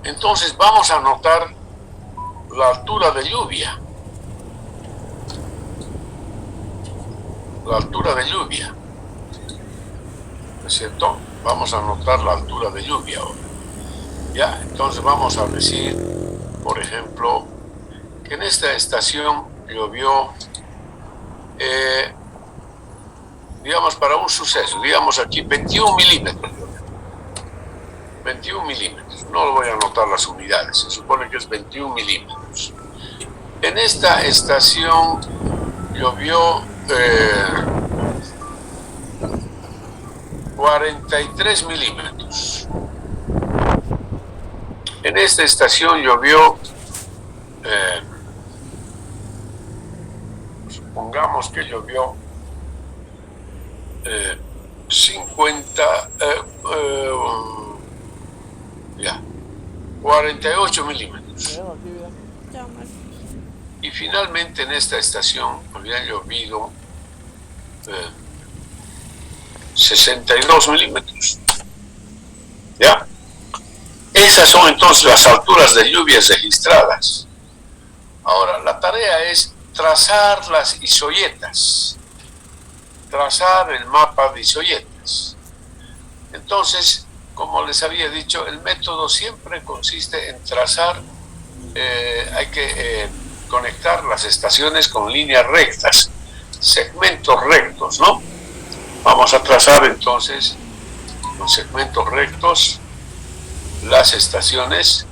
Entonces vamos a anotar la altura de lluvia. La altura de lluvia. ¿No es cierto? Vamos a anotar la altura de lluvia ahora. Ya, entonces vamos a decir, por ejemplo, que en esta estación llovió, digamos, para un suceso, digamos aquí 21 milímetros. 21 milímetros. No lo voy a anotar las unidades, se supone que es 21 milímetros. En esta estación llovió 43 milímetros. En esta estación llovió, supongamos que llovió 48 milímetros. Y finalmente en esta estación habían llovido 62 milímetros. ¿Ya? Esas son entonces las alturas de lluvias registradas. Ahora, la tarea es trazar las isoyetas, trazar el mapa de isoyetas. Entonces, como les había dicho, el método siempre consiste en trazar, hay que conectar las estaciones con líneas rectas, segmentos rectos, ¿no? Vamos a trazar entonces con segmentos rectos las estaciones,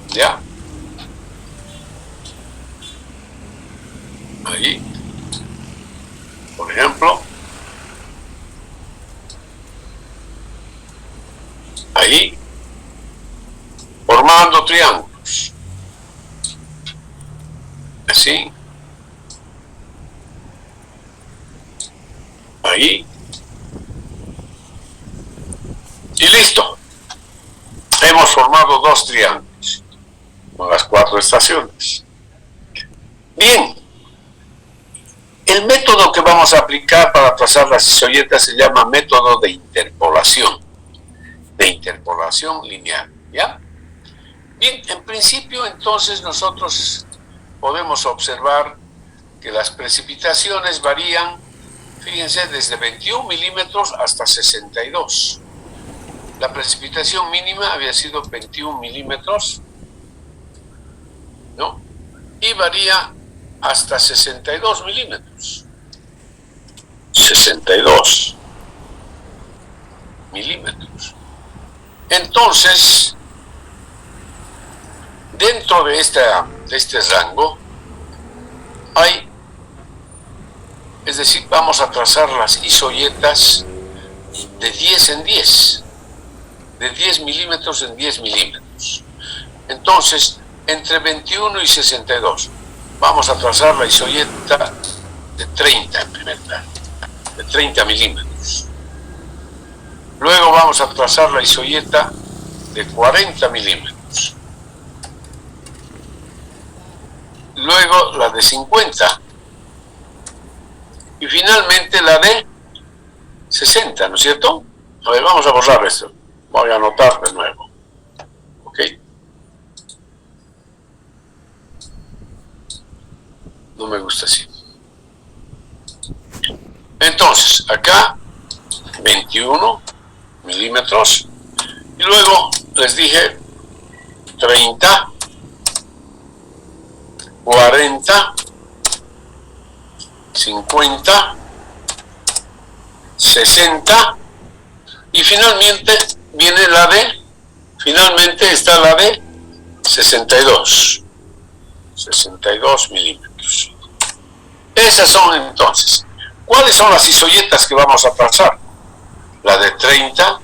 ¿ya? Ahí, por ejemplo, ahí, formando triángulos, así, ahí, y listo. Hemos formado dos triángulos con las 4 estaciones. Bien, el método que vamos a aplicar para trazar las isoyetas se llama método de interpolación lineal, ¿ya? Bien, en principio entonces nosotros podemos observar que las precipitaciones varían, fíjense, desde 21 milímetros hasta 62. La precipitación mínima había sido 21 milímetros, ¿no? Y varía hasta 62 milímetros. 62 milímetros. Entonces, dentro de este rango hay, es decir, vamos a trazar las isoyetas de 10 en 10, de 10 milímetros en 10 milímetros. Entonces, entre 21 y 62, vamos a trazar la isoyeta de 30 en primer plano, de 30 milímetros. Luego vamos a trazar la isoyeta de 40 milímetros. Luego la de 50. Y finalmente la de 60, ¿no es cierto? A ver, vamos a borrar esto. Voy a anotar de nuevo. ¿Ok? No me gusta así. Entonces, acá 21 milímetros. Y luego les dije 30, 40, 50, 60 y finalmente viene finalmente está la de 62 milímetros. Esas son entonces. ¿Cuáles son las isoyetas que vamos a trazar? La de 30,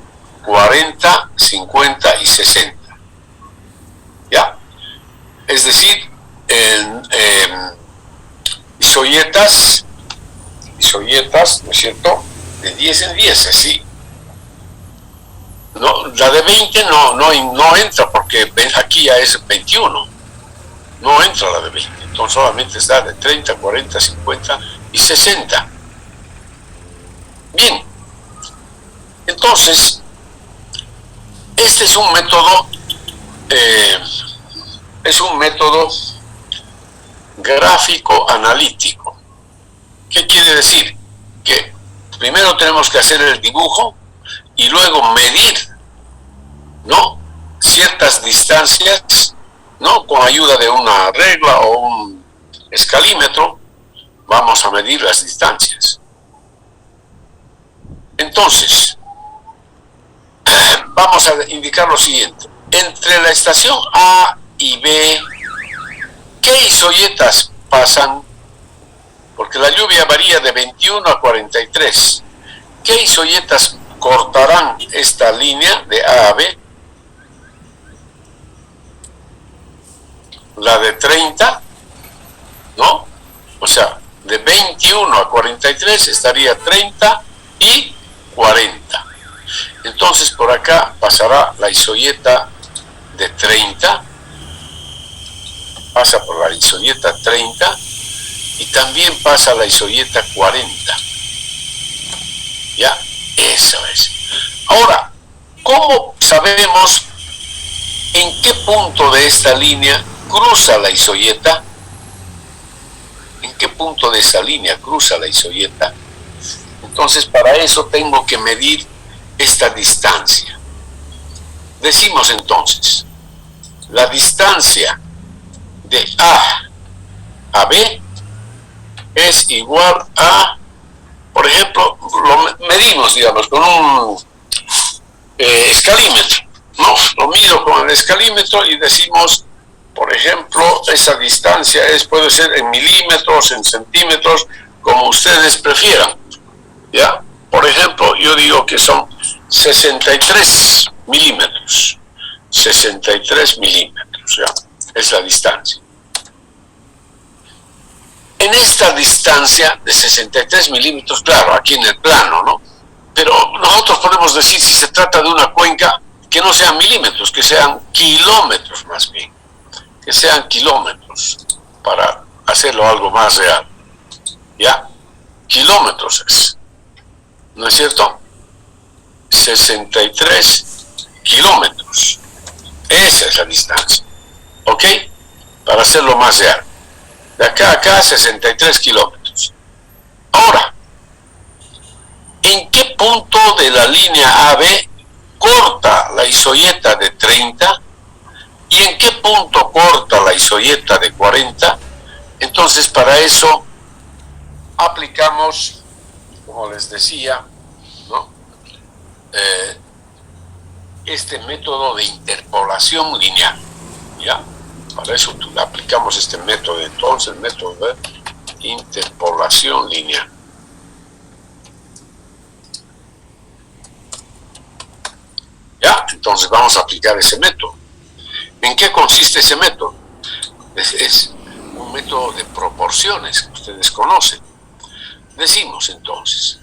40, 50 y 60. ¿Ya? Es decir, isoyetas, ¿no es cierto? De 10 en 10, así. No, la de 20 no entra porque aquí ya es 21. No entra la de 20. Entonces solamente está de 30, 40, 50 y 60. Bien. Entonces, este es un método eh, es un método gráfico analítico. ¿Qué quiere decir? Que primero tenemos que hacer el dibujo y luego medir, ¿no?, ciertas distancias, ¿no?, con ayuda de una regla o un escalímetro. Vamos a medir las distancias. Entonces, vamos a indicar lo siguiente. Entre la estación A y B, ¿qué isoyetas pasan? Porque la lluvia varía de 21 a 43. ¿Qué isoyetas cortarán esta línea de A a B? La de 30, ¿no? O sea, de 21 a 43 estaría 30 y 40. Entonces por acá pasará la isoyeta de 30, pasa por la isoyeta 30 y también pasa la isoyeta 40. Ya, eso es. Ahora, ¿cómo sabemos en qué punto de esta línea cruza la isoyeta? ¿En qué punto de esa línea cruza la isoyeta? Entonces, para eso tengo que medir esta distancia. Decimos entonces, la distancia de A a B es igual a, por ejemplo, lo medimos, digamos, con un escalímetro, ¿no? Lo mido con el escalímetro y decimos, por ejemplo, esa distancia puede ser en milímetros, en centímetros, como ustedes prefieran, ¿ya? Por ejemplo, yo digo que son 63 milímetros. 63 milímetros, ¿ya? Es la distancia. En esta distancia de 63 milímetros, claro, aquí en el plano, ¿no? Pero nosotros podemos decir, si se trata de una cuenca, que no sean milímetros, que sean kilómetros más bien. Que sean kilómetros, para hacerlo algo más real. ¿Ya? Kilómetros es. ¿No es cierto? 63 kilómetros. Esa es la distancia. ¿Ok? Para hacerlo más real. De acá a acá, 63 kilómetros. Ahora, ¿en qué punto de la línea AB corta la isoyeta de 30? ¿Y en qué punto corta la isoyeta de 40? Entonces, para eso aplicamos, como les decía, ¿no?, este método de interpolación lineal, ¿ya? Para eso aplicamos este método, entonces, el método de interpolación lineal. ¿Ya? Entonces vamos a aplicar ese método. ¿En qué consiste ese método? Es un método de proporciones que ustedes conocen. Decimos entonces,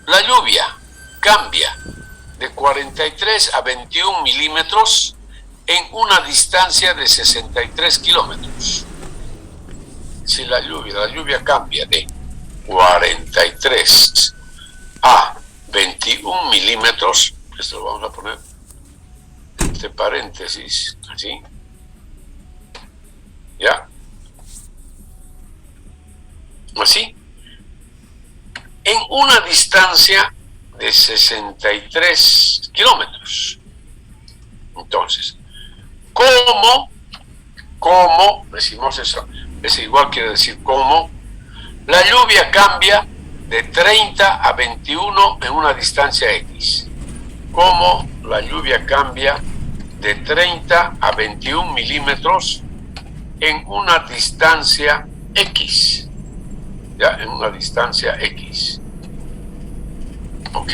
la lluvia cambia de 43 a 21 milímetros en una distancia de 63 kilómetros. Si la lluvia cambia de 43 a 21 milímetros, esto lo vamos a poner entre paréntesis, así, ¿ya? Así, en una distancia de 63 kilómetros. Entonces, ¿cómo decimos eso? Es igual, quiere decir cómo la lluvia cambia de 30 a 21 en una distancia X. Cómo la lluvia cambia de 30 a 21 milímetros en una distancia X. Ya, en una distancia X. Ok.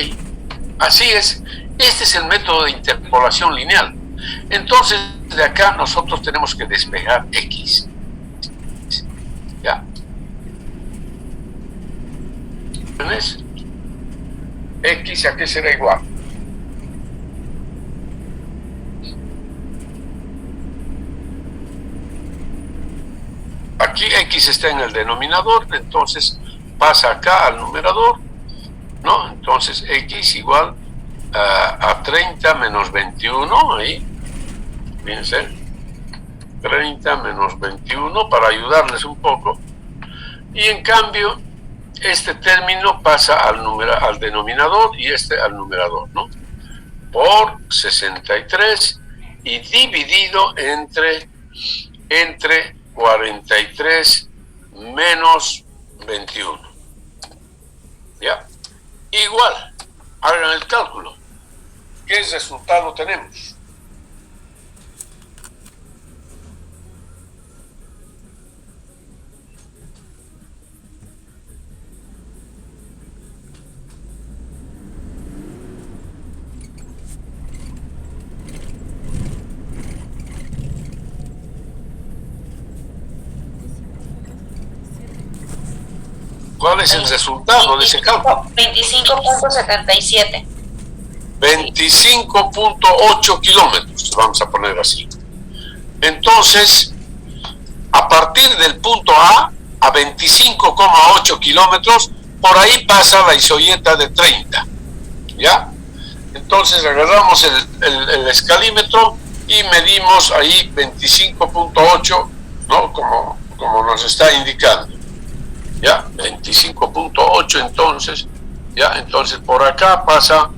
Así es. Este es el método de interpolación lineal. Entonces, de acá nosotros tenemos que despejar X. ¿Ya? ¿Ves? X aquí será igual. Aquí X está en el denominador, entonces pasa acá al numerador, ¿no? Entonces X igual a 30 menos 21, ahí, Fíjense, 30 menos 21 para ayudarles un poco. Y en cambio, este término pasa al denominador y este al numerador, ¿no? Por 63 y dividido entre 43 menos 21. ¿Ya? Igual, hagan el cálculo. ¿Qué resultado tenemos? ¿Cuál es el resultado de ese cálculo? 25.77. 25.8 kilómetros, vamos a poner así. Entonces, a partir del punto A 25,8 kilómetros, por ahí pasa la isoyeta de 30. ¿Ya? Entonces agarramos el escalímetro y medimos ahí 25.8, ¿no? Como nos está indicando. ¿Ya? 25.8 entonces, ¿ya? Entonces por acá pasa,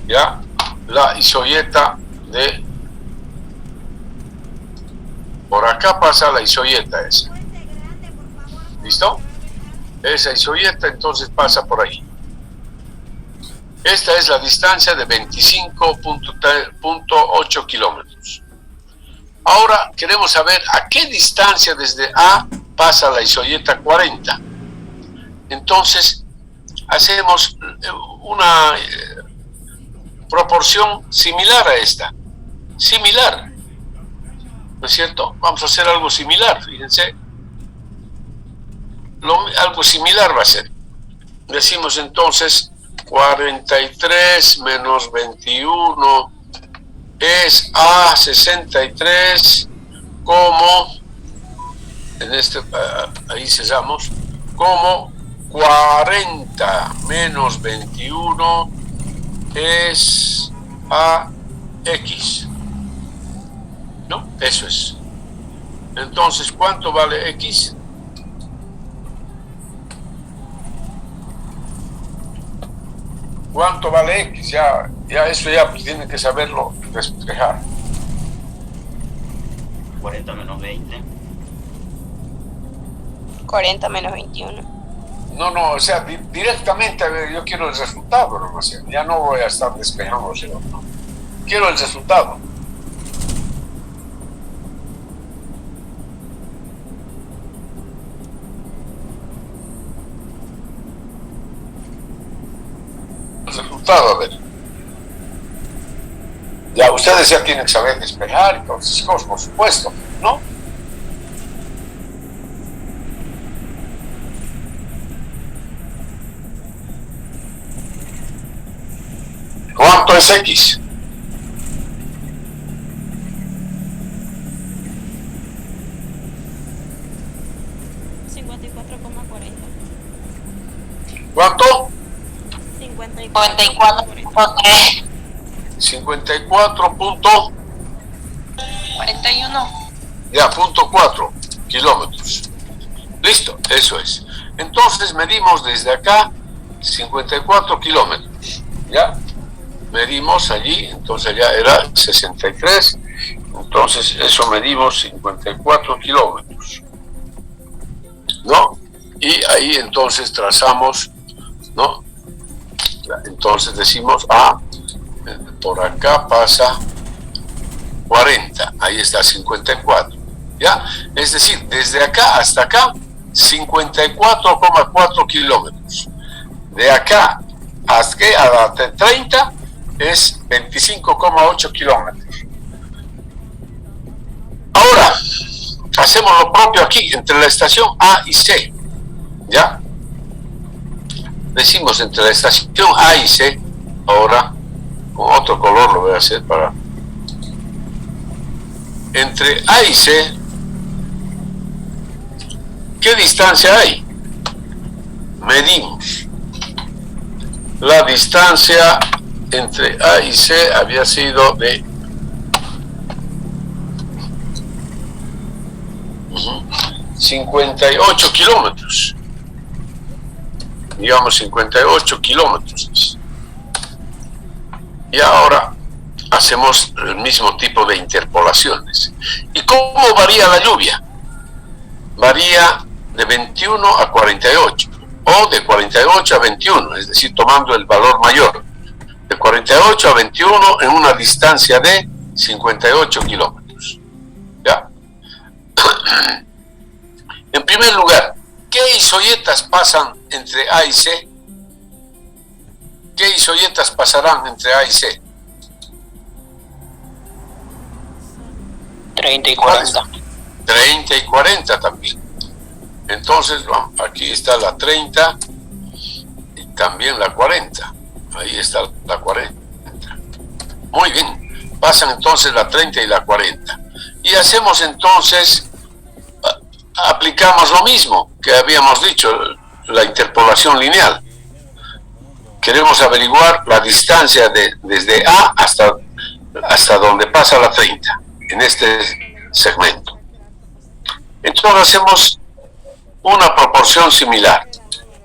¿ya? La isoyeta de... Por acá pasa la isoyeta esa. ¿Listo? Esa isoyeta entonces pasa por ahí. Esta es la distancia de 25.8 kilómetros. Ahora queremos saber a qué distancia desde A pasa la isoyeta 40. Entonces, hacemos una proporción similar a esta. Similar. ¿No es cierto? Vamos a hacer algo similar, fíjense. Algo similar va a ser. Decimos entonces 43 menos 21 es a 63 como, ahí cesamos, como 40 menos 21 es a x. ¿No? Eso es. Entonces, ¿cuánto vale x? ¿Cuánto vale x? Ya eso ya tiene que saberlo despejar. 40 menos 20. 40 menos 21. No, o sea, directamente yo quiero el resultado, ¿no? O sea, ya no voy a estar despejando, ¿no? Quiero el resultado. El resultado, a ver. Ya, ustedes ya tienen que saber despejar y todas esas cosas, por supuesto, ¿no? ¿Cuánto es x? ¿Cuánto? 54.3. 54.41. Ya, punto 4 kilómetros. Listo, eso es. Entonces medimos desde acá 54 kilómetros. ¿Ya? Medimos allí, entonces ya era 63. Entonces eso medimos 54 kilómetros. ¿No? Y ahí entonces trazamos, ¿no? Entonces decimos, por acá pasa 40, ahí está 54, ¿ya? Es decir, desde acá hasta acá, 54,4 kilómetros. De acá hasta 30 es 25,8 kilómetros. Ahora, hacemos lo propio aquí, entre la estación A y C, ¿ya? Decimos entre la estación A y C, ahora, con otro color lo voy a hacer para... Entre A y C, ¿qué distancia hay? Medimos. La distancia entre A y C había sido de 58 kilómetros. Digamos 58 kilómetros. Y ahora hacemos el mismo tipo de interpolaciones. ¿Y cómo varía la lluvia? Varía de 21 a 48, o de 48 a 21, es decir, tomando el valor mayor, de 48 a 21 en una distancia de 58 kilómetros. ¿Ya? En primer lugar, ¿qué isoyetas pasan entre A y C? ¿Qué isoyetas pasarán entre A y C? 30 y 40. 30 y 40 también. Entonces, aquí está la 30 y también la 40. Ahí está la 40. Muy bien. Pasan entonces la 30 y la 40. Y hacemos entonces, aplicamos lo mismo que habíamos dicho, la interpolación lineal. Queremos averiguar la distancia desde A hasta donde pasa la 30, en este segmento. Entonces hacemos una proporción similar.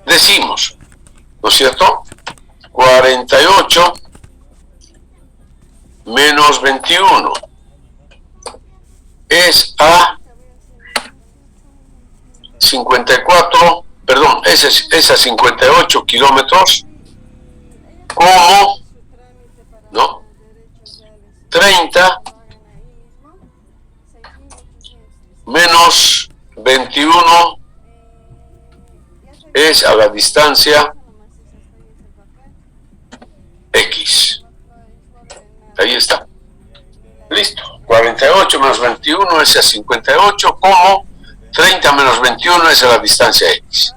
Decimos, ¿no es cierto? 48 menos 21 es a 54, perdón, es a 58 kilómetros, como, ¿no? 30 menos 21 es a la distancia X. Ahí está. Listo. 48 menos 21 es a 58, como 30 menos 21 es a la distancia X.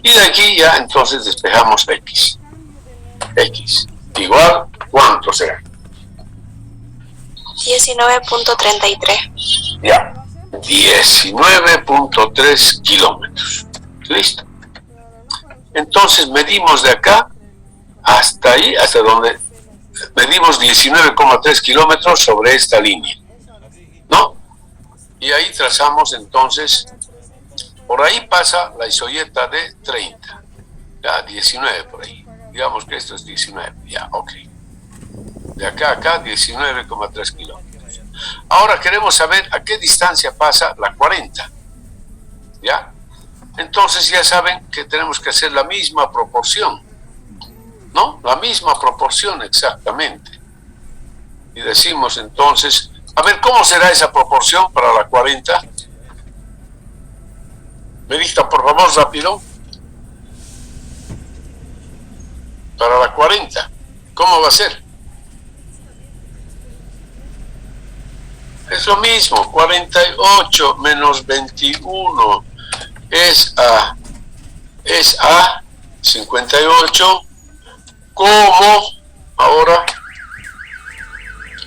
Y de aquí ya entonces despejamos X. X igual, ¿cuánto será? 19.33. Ya, 19.3 kilómetros. Listo. Entonces medimos de acá hasta ahí, hasta donde medimos 19,3 kilómetros sobre esta línea, ¿no? Y ahí trazamos entonces, por ahí pasa la isoyeta de 30, ya 19 por ahí. Digamos que esto es 19, ya, ok. De acá a acá, 19,3 kilómetros. Ahora queremos saber a qué distancia pasa la 40, ¿ya? Entonces ya saben que tenemos que hacer la misma proporción, ¿no? La misma proporción exactamente. Y decimos entonces, a ver, ¿cómo será esa proporción para la 40? Me dicta, por favor, rápido. Para la 40, ¿cómo va a ser? Es lo mismo, 48 menos 21 es a 58, como, ahora,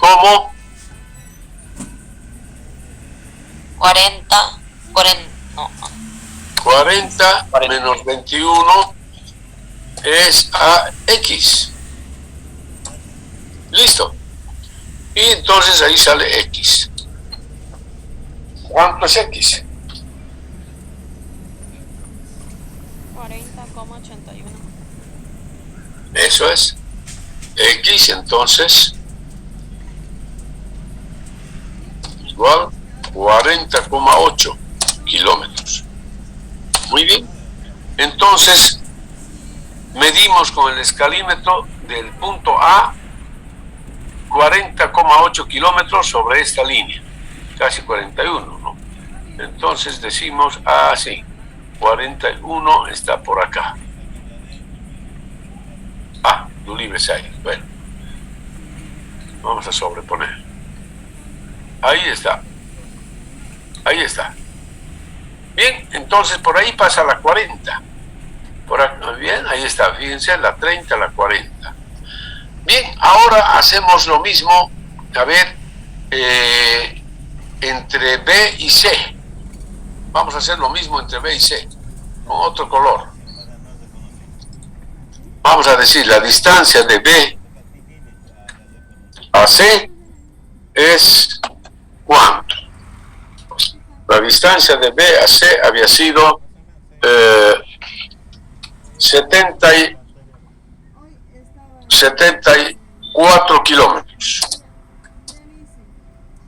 como 40 no. 40 menos 21 es a X. Listo. Y entonces ahí sale X. ¿Cuánto es X? 40,81. Eso es. X entonces igual 40,8 kilómetros. Muy bien. Entonces medimos con el escalímetro del punto A 40,8 kilómetros sobre esta línea, casi 41, ¿no? Entonces decimos, sí, 41 está por acá. Du libre ahí. Bueno, vamos a sobreponer. Ahí está. Ahí está. Bien, entonces por ahí pasa la 40. Por acá, bien, ahí está, fíjense, la 30, la 40. Bien, ahora hacemos lo mismo, a ver, entre B y C. Vamos a hacer lo mismo entre B y C, con otro color. Vamos a decir, la distancia de B a C es ¿cuánto? La distancia distancia de B a C había sido 74 kilómetros.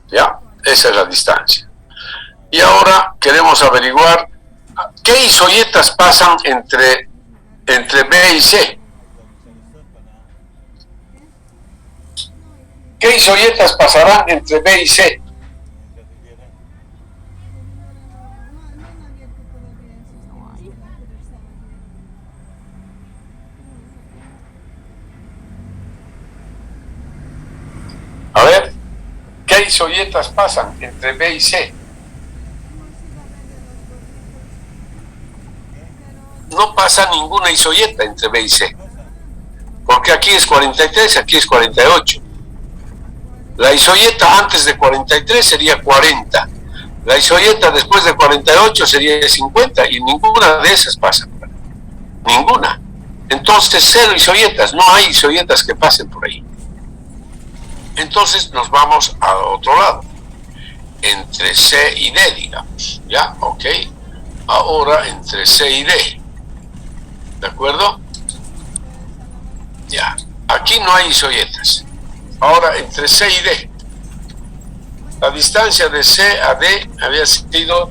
¿Ya? Esa es la distancia. Y ahora queremos averiguar qué isoyetas pasan entre B y C. ¿Qué isoyetas pasarán entre B y C? A ver, ¿qué isoyetas pasan entre B y C? No pasa ninguna isoyeta entre B y C, porque aquí es 43, aquí es 48. La isoyeta antes de 43 sería 40. La isoyeta después de 48 sería 50 y ninguna de esas pasa. Ninguna. Entonces, cero isoyetas. No hay isoyetas que pasen por ahí. Entonces nos vamos al otro lado. Entre C y D, digamos. ¿Ya? Ok. Ahora entre C y D. ¿De acuerdo? Ya. Aquí no hay isoyetas. Ahora, entre C y D, la distancia de C a D había sido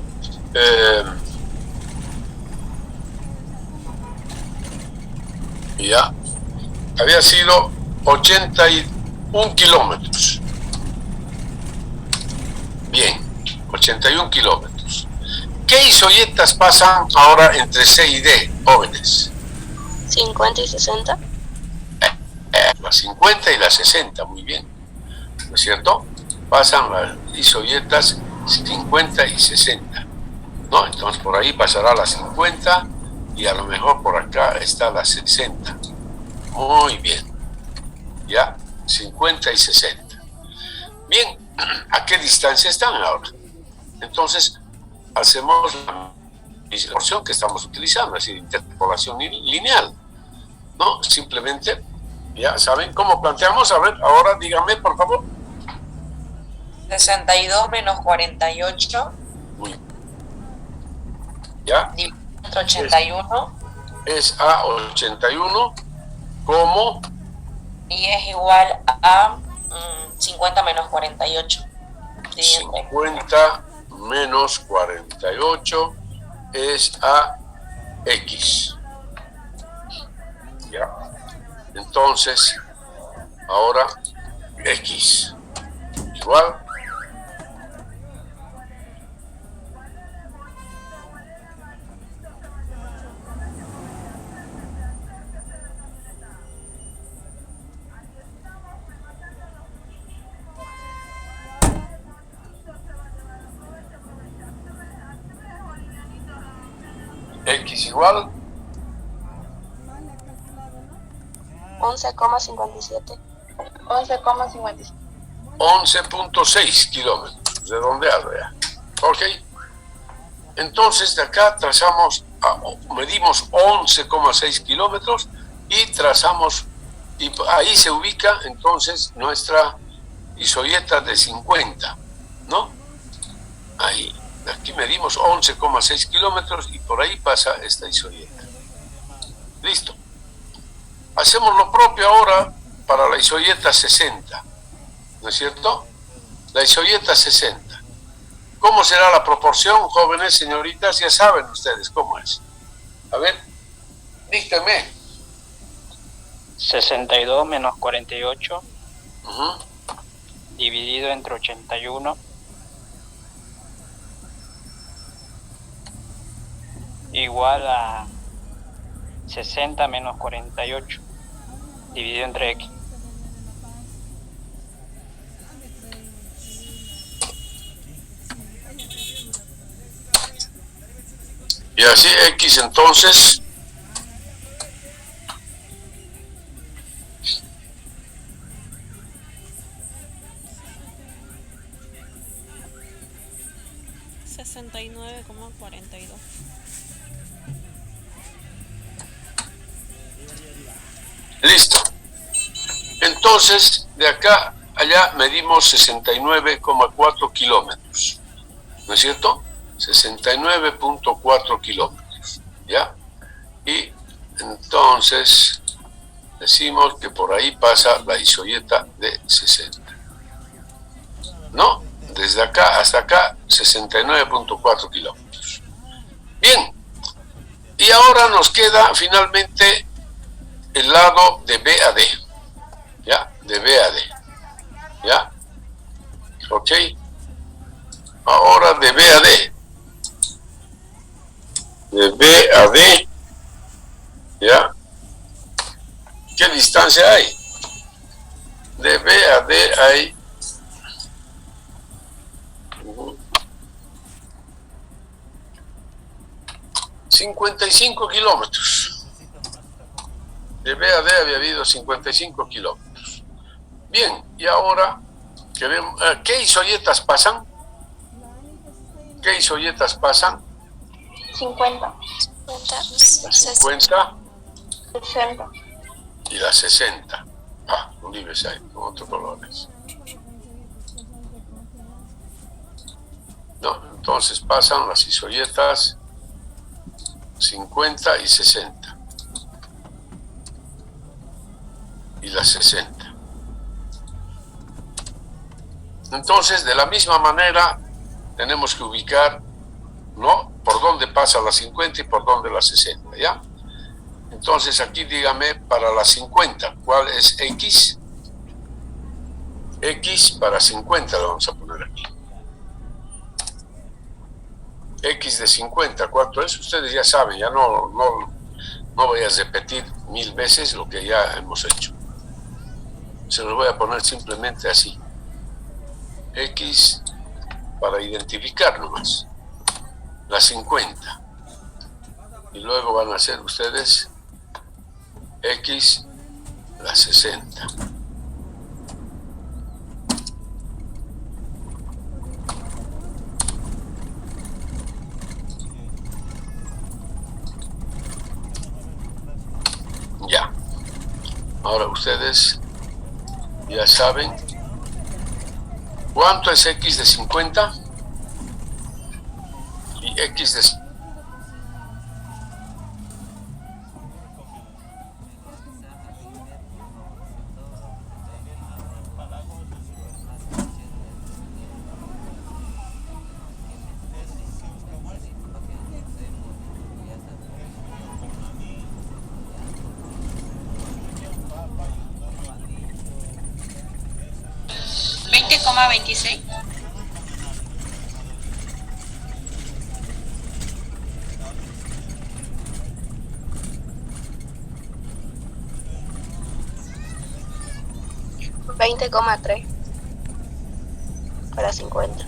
había sido 81 kilómetros. Bien, 81 kilómetros. ¿Qué isoyetas pasan ahora entre C y D, jóvenes? 50 y 60. La 50 y la 60, muy bien, ¿no es cierto? Pasan las isoyetas 50 y 60, ¿no? Entonces por ahí pasará la 50 y a lo mejor por acá está la 60. Muy bien, ya, 50 y 60. Bien, ¿a qué distancia están ahora? Entonces hacemos la proporción que estamos utilizando, es decir, interpolación lineal, ¿no? Simplemente, ya saben cómo planteamos. A ver, ahora díganme, por favor. 62 menos 48. Muy bien. ¿Ya? Entre 81. Es a 81 como... Y es igual a 50 menos 48. 50 menos 48 es a X. ¿Ya? Entonces, ahora X igual X igual 11,57. 11,57. 11.6 kilómetros, redondeado ya. Ok. Entonces de acá medimos 11,6 kilómetros y trazamos, y ahí se ubica entonces nuestra isoyeta de 50, ¿no? Ahí, aquí medimos 11,6 kilómetros y por ahí pasa esta isoyeta. Listo. Hacemos lo propio ahora para la isoyeta 60, ¿no es cierto? La isoyeta 60. ¿Cómo será la proporción, jóvenes, señoritas? Ya saben ustedes cómo es. A ver, dígame. 62 menos 48 Uh-huh. dividido entre 81 igual a 60 menos 48 dividido entre X. Y así X entonces $69,42. listo. Entonces, de acá a allá medimos 69,4 kilómetros, ¿no es cierto? 69.4 kilómetros, ¿ya? Y entonces decimos que por ahí pasa la isoyeta de 60. ¿No? Desde acá hasta acá, 69.4 kilómetros. Bien, y ahora nos queda finalmente el lado de B a D, ¿ya? De B a D, ¿ya? ¿Ok? Ahora de B a D. De B a D, ¿ya? ¿Qué distancia hay? De B a D hay 55 kilómetros. De B a D había habido 55 kilómetros. Bien, y ahora queremos, ¿qué isoyetas pasan? ¿Qué isoyetas pasan? 50. La 50 60. y la 60. Ah, olives hay, con otros colores. No, entonces pasan las isoyetas 50 y 60. Y las 60. Entonces, de la misma manera, tenemos que ubicar, ¿no?, por dónde pasa la 50 y por dónde la 60, ¿ya? Entonces, aquí dígame, para la 50, ¿cuál es X? X para 50 lo vamos a poner aquí. X de 50, ¿cuánto es? Ustedes ya saben, ya no voy a repetir 1000 veces lo que ya hemos hecho. Se los voy a poner simplemente así. X para identificar nomás. La 50. Y luego van a hacer ustedes X la 60. Ya. Ahora ustedes ya saben cuánto es X de 50 y X de 20,26. $20,3 para 50.